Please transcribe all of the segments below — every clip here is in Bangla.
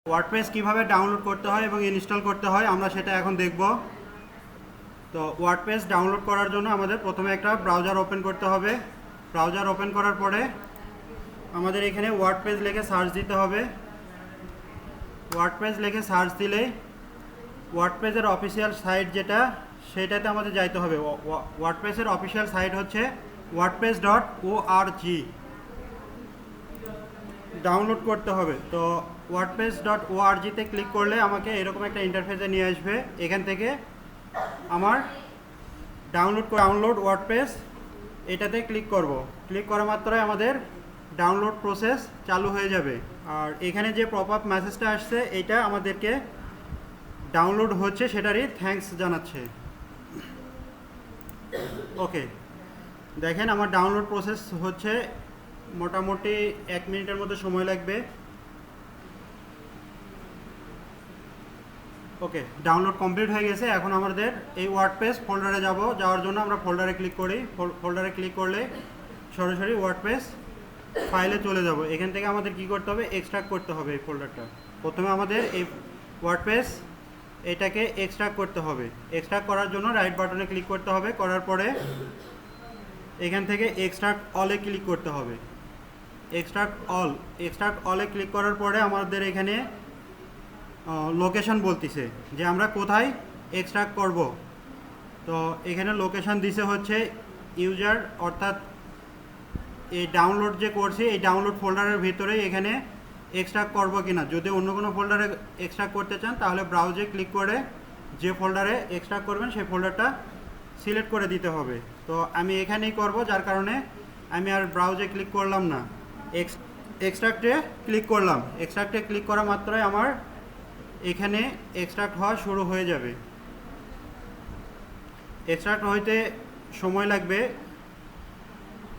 ওয়ার্ডপ্রেস কিভাবে ডাউনলোড করতে হয় এবং ইনস্টল করতে হয় আমরা সেটা এখন দেখব। তো ওয়ার্ডপ্রেস ডাউনলোড করার জন্য আমাদের প্রথমে একটা ব্রাউজার ওপেন করতে হবে। ব্রাউজার ওপেন করার পরে আমাদের এখানে ওয়ার্ডপ্রেস লিখে সার্চ দিতে হবে। ওয়ার্ডপ্রেস লিখে সার্চ দিলে ওয়ার্ডপ্রেসের অফিসিয়াল সাইট যেটা সেটাতে আমাদের যাইতে হবে। ওয়ার্ডপ্রেসের অফিসিয়াল সাইট হচ্ছে wordpress.org। ডাউনলোড করতে হবে। তো wordpress.org-তে ক্লিক করলে আমাকে এরকম একটা ইন্টারফেসে নিয়ে আসবে। এখান থেকে আমার ডাউনলোড ওয়ার্ডপ্রেস এটাতে ক্লিক করব। ক্লিক করা মাত্রই আমাদের ডাউনলোড প্রসেস চালু হয়ে যাবে। আর এখানে যে পপ আপ মেসেজটা আসছে এটা আমাদেরকে ডাউনলোড হচ্ছে সেটারই থ্যাঙ্কস জানাচ্ছে। ওকে, দেখেন আমার ডাউনলোড প্রসেস হচ্ছে, মোটামুটি 1 মিনিটের মধ্যে সময় লাগবে। ওকে, ডাউনলোড কমপ্লিট হয়ে গেছে। এখন আমাদের এই ওয়ার্ডপ্রেস ফোল্ডারে যাওয়ার জন্য আমরা ফোল্ডারে ক্লিক করি। ফোল্ডারে ক্লিক করলে সরাসরি ওয়ার্ডপ্রেস ফাইলে চলে যাব। এখান থেকে আমাদের কি করতে হবে, এক্সট্রাক্ট করতে হবে এই ফোল্ডারটা। প্রথমে আমাদের এই ওয়ার্ডপ্রেস এটাকে এক্সট্রাক্ট করতে হবে। এক্সট্রাক্ট করার জন্য রাইট বাটনে ক্লিক করতে হবে। করার পরে এখান থেকে এক্সট্রাক্ট অলে ক্লিক করতে হবে। এক্সট্রাক্ট অলে ক্লিক করার পরে আমাদের এখানে লোকেশন বলতেছে যে আমরা কোথায় এক্সট্রাক্ট করব। তো এখানে লোকেশন দিছে হচ্ছে ইউজার, অর্থাৎ এই ডাউনলোড যে করছি এই ডাউনলোড ফোল্ডারের ভিতরেই এখানে এক্সট্রাক্ট করব কিনা। যদি অন্য কোনো ফোল্ডারে এক্সট্রাক্ট করতে চান তাহলে ব্রাউজে ক্লিক করে যে ফোল্ডারে এক্সট্রাক্ট করবেন সেই ফোল্ডারটা সিলেক্ট করে দিতে হবে। তো আমি এখানেই করব, যার কারণে আমি আর ব্রাউজে ক্লিক করলাম না, এক্সট্রাক্টে ক্লিক করলাম। এক্সট্রাক্টে ক্লিক করা মাত্রই আমার এখানে এক্সট্রাক্ট হওয়া শুরু হয়ে যাবে। এক্সট্রাক্ট হইতে সময় লাগবে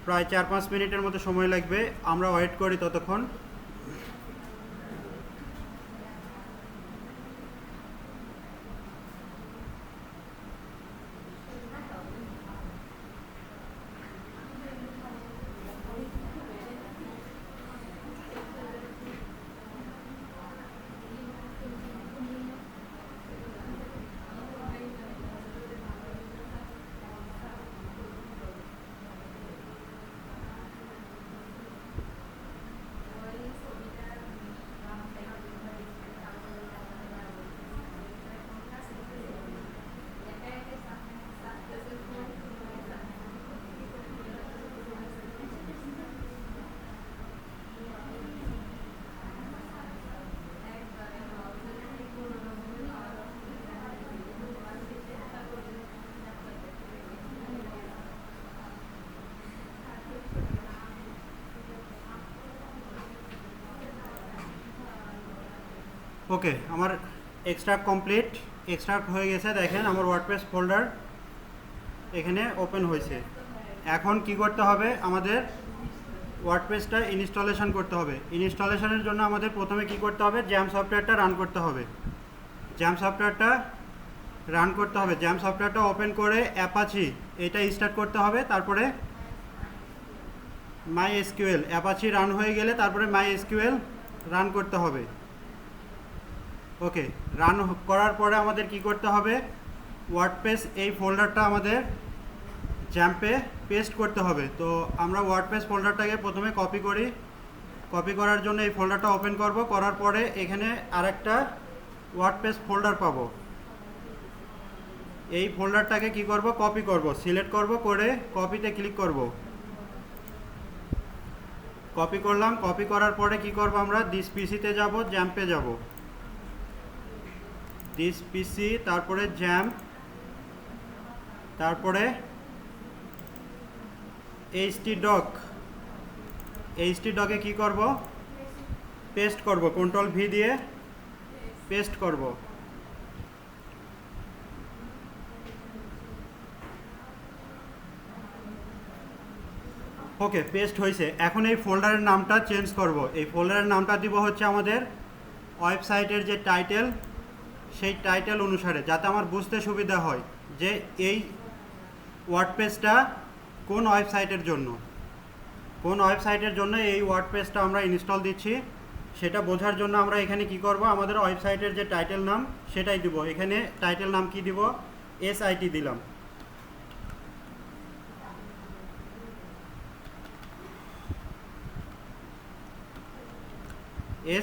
প্রায় 4-5 মিনিটের মতো সময় লাগবে। আমরা ওয়েট করি ততক্ষণ। ওকে, আমার এক্সট্রাক্ট কমপ্লিট, এক্সট্রাক্ট হয়ে গেছে। দেখেন আমার ওয়ার্ডপ্রেস ফোল্ডার এখানে ওপেন হয়েছে। এখন কি করতে হবে, আমাদের ওয়ার্ডপ্রেসটা ইনস্টলেশন করতে হবে। ইনস্টলেশনের জন্য আমাদের প্রথমে কি করতে হবে, জ্যাম সফটওয়্যারটা রান করতে হবে। জ্যাম সফটওয়্যারটা ওপেন করে অ্যাপাচি এটা স্টার্ট করতে হবে। তারপরে মাই এসকিউএল, অ্যাপাচি রান হয়ে গেলে তারপরে মাই এসকিউএল রান করতে হবে। ওকে, রান করার পরে আমাদের কি করতে হবে, ওয়ার্ডপ্রেস এই ফোল্ডারটা আমাদের জ্যাম্পে পেস্ট করতে হবে। তো আমরা ওয়ার্ডপ্রেস ফোল্ডারটাকে প্রথমে কপি করি। কপি করার জন্য এই ফোল্ডারটা ওপেন করব। করার পরে এখানে আরেকটা ওয়ার্ডপ্রেস ফোল্ডার পাবো। এই ফোল্ডারটাকে কি করব, কপি করব। সিলেক্ট করব, করে কপিতে ক্লিক করব। কপি করলাম। কপি করার পরে কি করব, আমরা দিস পিসিতে যাব, জ্যাম্পে যাব। দিস পিসি, তারপরে জ্যাম্প, তারপরে htdoc কি করব, পেস্ট করব। কন্ট্রোল ভি দিয়ে পেস্ট করব। ওকে, পেস্ট হয়েছে। এখন এই ফোল্ডারের নামটা চেঞ্জ করব। এই ফোল্ডারের নামটা দিব হচ্ছে আমাদের ওয়েবসাইটের যে টাইটেল সেই টাইটেল অনুসারে, যাতে আমার বুঝতে সুবিধা হয় যে এই ওয়ার্ডপ্রেসটা কোন ওয়েবসাইটের জন্য এই ওয়ার্ডপ্রেসটা আমরা ইনস্টল দিচ্ছি সেটা বোঝার জন্য আমরা এখানে কি করব, আমাদের ওয়েবসাইটের যে টাইটেল নাম সেটাই দিব। এখানে টাইটেল নাম কি দিব, SIT দিলাম।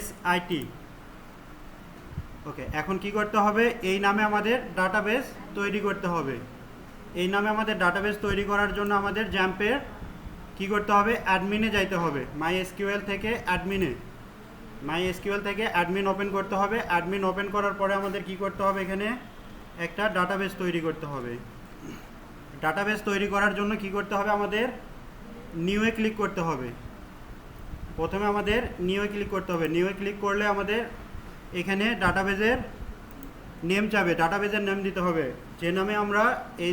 SIT। ওকে, এখন কি করতে হবে, এই নামে আমাদের ডাটাবেস তৈরি করতে হবে। এই নামে আমাদের ডাটাবেস তৈরি করার জন্য আমাদের জ্যাম্পের কি করতে হবে, অ্যাডমিনে যাইতে হবে। MySQL থেকে অ্যাডমিন ওপেন করতে হবে। অ্যাডমিন ওপেন করার পরে আমাদের কি করতে হবে, এখানে একটা ডাটাবেস তৈরি করতে হবে। ডাটাবেস তৈরি করার জন্য কি করতে হবে, আমাদের নিউয়ে ক্লিক করতে হবে। প্রথমে আমাদের নিউয়ে ক্লিক করতে হবে। নিউয়ে ক্লিক করলে আমাদের এখানে ডাটাবেজের নেম চাবে, ডাটাবেজের নেম দিতে হবে। যে নামে আমরা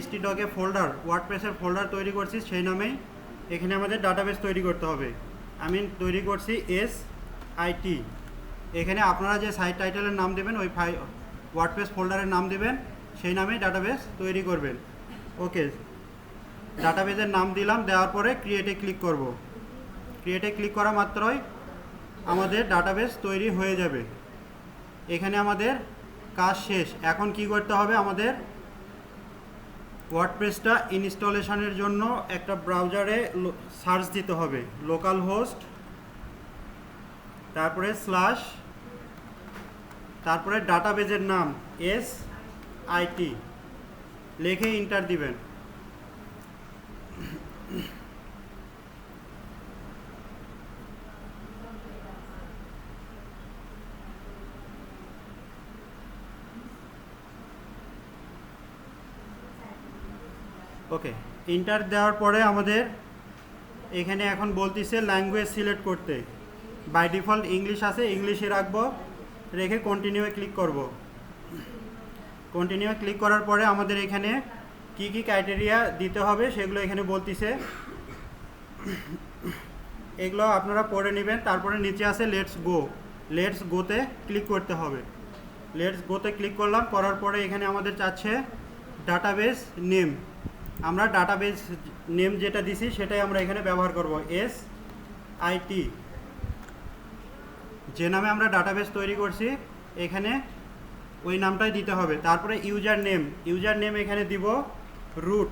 htdoc ফোল্ডার, ওয়ার্ডপ্রেসের ফোল্ডার তৈরি করছি সেই নামেই এখানে আমাদের ডাটাবেস তৈরি করতে হবে। আমি তৈরি করছি SIT। এখানে আপনারা যে সাইট টাইটেলের নাম দেবেন, ওই ওয়ার্ডপ্রেস ফোল্ডারের নাম দেবেন, সেই নামেই ডাটাবেস তৈরি করবেন। ওকে, ডাটাবেজের নাম দিলাম, দেওয়ার পরে ক্রিয়েটে ক্লিক করব। ক্রিয়েটে ক্লিক করা মাত্রই আমাদের ডাটাবেস তৈরি হয়ে যাবে। এখানে আমাদের কাজ শেষ। এখন কি করতে হবে, আমাদের ওয়ার্ডপ্রেসটা ইনস্টলেশনের জন্য একটা ব্রাউজারে সার্চ দিতে হবে, লোকাল হোস্ট, তারপরে স্ল্যাশ, তারপরে ডাটাবেজের নাম SIT লিখে এন্টার দিবেন। ওকে, এন্টার দেওয়ার পরে আমাদের এখানে এখন বলতেছে ল্যাঙ্গুয়েজ সিলেক্ট করতে। বাই ডিফল্ট ইংলিশ আছে, ইংলিশে রাখবো, রেখে কন্টিনিউয়ে ক্লিক করব। কন্টিনিউয়ে ক্লিক করার পরে আমাদের এখানে কি কি ক্রাইটেরিয়া দিতে হবে সেগুলো এখানে বলতেছে, এগুলো আপনারা পড়ে নেবেন। তারপরে নিচে আছে লেটস গোতে ক্লিক করতে হবে। লেটস গোতে ক্লিক করলাম, করার পরে এখানে আমাদের চাচ্ছে ডাটাবেস নেম। আমরা ডাটাবেস নেম যেটা দিছি সেটাই আমরা এখানে ব্যবহার করব, SIT। যে নামে আমরা ডাটাবেস তৈরি করছি এখানে ওই নামটাই দিতে হবে। তারপরে ইউজার নেম এখানে দিব রুট।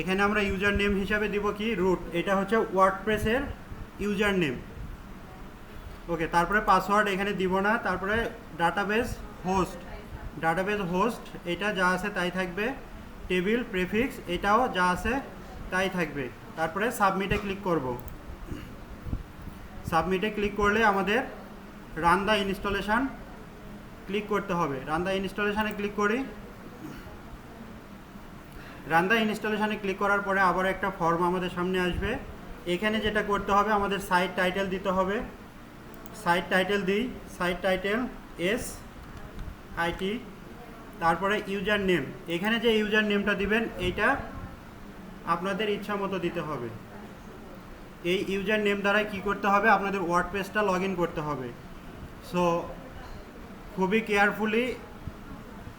এখানে আমরা ইউজার নেম হিসাবে দিব কি, রুট। এটা হচ্ছে ওয়ার্ডপ্রেসের ইউজার নেম। ওকে, তারপরে পাসওয়ার্ড এখানে দিব না। তারপরে ডাটাবেস হোস্ট এটা যা আছে তাই থাকবে। টেবিল প্রেফিক্স এটাও যা আছে তাই থাকবে। তারপরে সাবমিটে ক্লিক করব। সাবমিটে ক্লিক করলে আমাদের রান দ্য ইনস্টলেশন ক্লিক করতে হবে। রান দ্য ইনস্টলেশনে ক্লিক করি। রান দ্য ইনস্টলেশনে ক্লিক করার পরে আবার একটা ফর্ম আমাদের সামনে আসবে। এখানে যেটা করতে হবে, আমাদের সাইট টাইটেল দিতে হবে। সাইট টাইটেল দিই, সাইট টাইটেল SIT। তারপরে ইউজার নেম, এখানে যে ইউজার নেমটা দিবেন এইটা আপনাদের ইচ্ছা মতো দিতে হবে। এই ইউজার নেম দ্বারাই কী করতে হবে, আপনাদের ওয়ার্ডপ্রেসটা লগ ইন করতে হবে। সো খুবই কেয়ারফুলি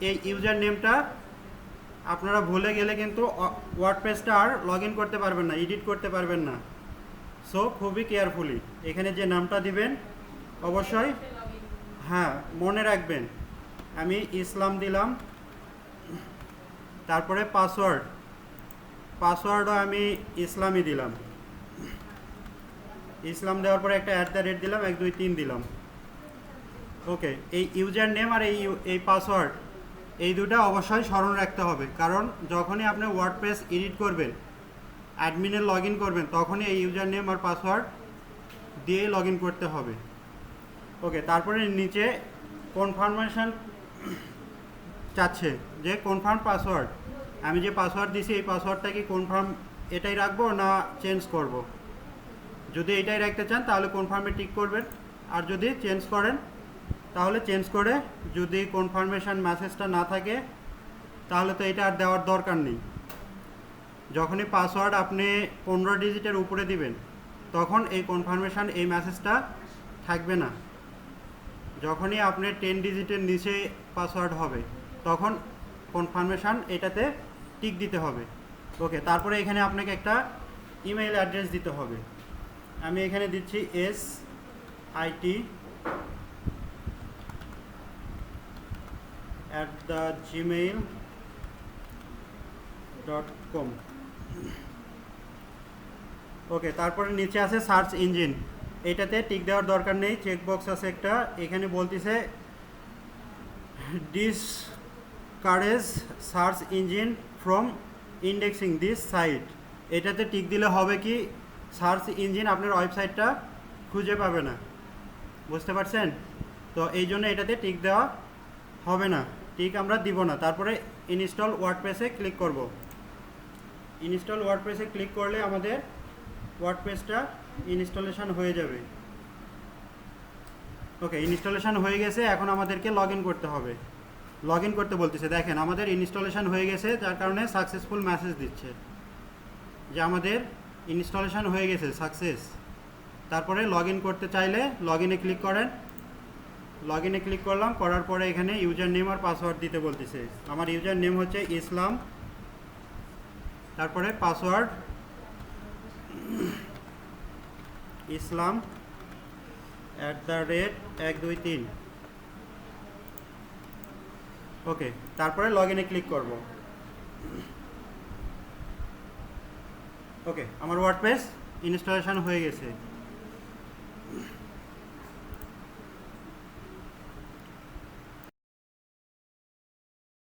এই ইউজার নেমটা আপনারা ভুলে গেলে কিন্তু ওয়ার্ডপ্রেসটা আর লগ ইন করতে পারবেন না, এডিট করতে পারবেন না। সো খুবই কেয়ারফুলি এখানে যে নামটা দিবেন অবশ্যই হ্যাঁ মনে রাখবেন। আমি ইসলাম দিলাম। তারপরে পাসওয়ার্ডও আমি ইসলামই দিলাম। ইসলাম দেওয়ার পরে একটা @ দিলাম, 1 2 3 দিলাম। ওকে, এই ইউজার নেম আর এই পাসওয়ার্ড এই দুটো অবশ্যই স্মরণ রাখতে হবে, কারণ যখনই আপনি ওয়ার্ডপ্রেস এডিট করবেন, অ্যাডমিনে লগ ইন করবেন, তখনই এই ইউজার নেম আর পাসওয়ার্ড দিয়ে লগ ইন করতে হবে। ওকে, তারপরে নিচে কনফার্মেশন চাচ্ছে যে কনফার্ম পাসওয়ার্ড। আমি যে পাসওয়ার্ড দিছি এই পাসওয়ার্ডটা কি কনফার্ম এটাই রাখবো না চেঞ্জ করব। যদি এটাই রাখতে চান তাহলে কনফার্মে টিক করবেন, আর যদি চেঞ্জ করেন তাহলে চেঞ্জ করে, যদি কনফার্মেশন মেসেজটা না থাকে তাহলে তো এটা আর দেওয়ার দরকার নেই। যখনই পাসওয়ার্ড আপনি 15 ডিজিটের উপরে দিবেন তখন এই কনফার্মেশন এই মেসেজটা থাকবে না। যখনই আপনি 10 ডিজিটের নিচে পাসওয়ার্ড হবে তখন কনফার্মেশন এটাতে টিক দিতে হবে। ওকে, তারপরে এখানে আপনাকে একটা ইমেইল অ্যাড্রেস দিতে হবে। আমি এখানে দিচ্ছি sit@gmail.com। ওকে, তারপরে নিচে আছে সার্চ ইঞ্জিন, এটাতে টিক দেওয়ার দরকার নেই, চেকবক্স আছে একটা, এখানে বলতেছে discourage search engine from indexing this site. এটাতে টিক দিলে হবে কি, সার্চ ইঞ্জিন আপনার ওয়েবসাইটটা খুঁজে পাবে না, বুঝতে পারছেন? তো এই জন্য এটাতে টিক দেওয়া হবে না, টিক আমরা দিব না। তারপরে ইনস্টল ওয়ার্ডপ্রেসে ক্লিক করব। ইনস্টল ওয়ার্ডপ্রেসে ক্লিক করলে আমাদের ওয়ার্ডপ্রেসটা ইনস্টলেশন হয়ে যাবে। ওকে, ইনস্টলেশন হয়ে গেছে, এখন আমাদেরকে লগ ইন করতে হবে। লগ ইন করতে বলতেছে, দেখেন আমাদের ইনস্টলেশন হয়ে গেছে, যার কারণে সাকসেসফুল মেসেজ দিচ্ছে যে আমাদের ইনস্টলেশন হয়ে গেছে, সাকসেস। তারপরে লগ ইন করতে চাইলে লগ ইনে ক্লিক করেন। লগ ইনে ক্লিক করলাম, করার পরে এখানে ইউজার নেম আর পাসওয়ার্ড দিতে বলতেছে। আমার ইউজার নেম হচ্ছে ইসলাম, তারপরে পাসওয়ার্ড ইসলাম @123। ওকে, তারপরে লগ ইনে ক্লিক করব। ওকে, আমার ওয়ার্ডপ্রেস ইনস্টলেশন হয়ে গেছে।